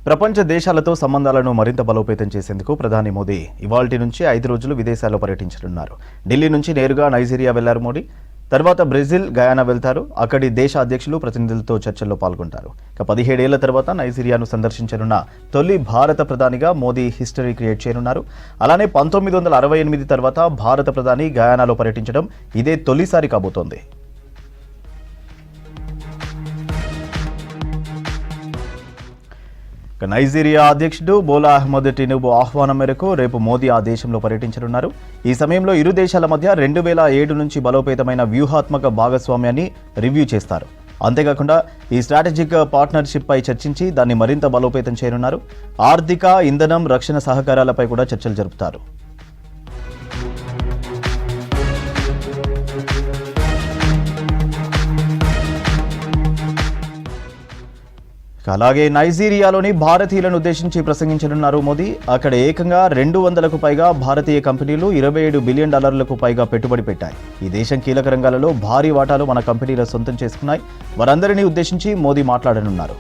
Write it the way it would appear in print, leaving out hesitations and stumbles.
ప్రపంచ దేశాలతో సంబంధాలను మరింత బలోపేతం చేసేందుకు ప్రధాని మోదీ ఇవాల్టి నుంచి 5 రోజులు విదేశాల్లో పర్యటించనున్నారు. ఢిల్లీ నుంచి నేరుగా నైజీరియా వెళ్లారు మోదీ. తర్వాత బ్రెజిల్, గయానా వెళ్తారు. అక్కడి దేశ అధ్యక్షులు, ప్రతినిధులతో చర్చల్లో పాల్గొంటారు. 17 ఏళ్ల తర్వాత నైజీరియాను సందర్శించనున్న తొలి భారత ప్రధానిగా మోదీ హిస్టరీ క్రియేట్ చేయనున్నారు. అలానే 1968 తర్వాత భారత ప్రధాని గయానాలో పర్యటించడం ఇదే తొలిసారి కాబోతోంది. నైజీరియా అధ్యక్షుడు బోలా అహ్మద్ టినుబు ఆహ్వానం మేరకు రేపు మోదీ ఆ దేశంలో పర్యటించనున్నారు. ఈ సమయంలో ఇరు దేశాల మధ్య 2007 నుంచి బలోపేతమైన వ్యూహాత్మక భాగస్వామ్యాన్ని రివ్యూ చేస్తారు. అంతేకాకుండా ఈ స్ట్రాటజిక్ పార్ట్నర్షిప్ పై చర్చించి దాన్ని మరింత బలోపేతం చేయనున్నారు. ఆర్థిక, ఇంధనం, రక్షణ సహకారాలపై కూడా చర్చలు జరుపుతారు. అలాగే నైజీరియాలోని భారతీయులను ఉద్దేశించి ప్రసంగించనున్నారు మోదీ. అక్కడ ఏకంగా 200కు పైగా భారతీయ కంపెనీలు $27 బిలియన్ పైగా పెట్టుబడి పెట్టాయి. ఈ దేశం కీలక రంగాలలో భారీ వాటాలు మన కంపెనీలు సొంతం చేసుకున్నాయి. వారందరినీ ఉద్దేశించి మోదీ మాట్లాడనున్నారు.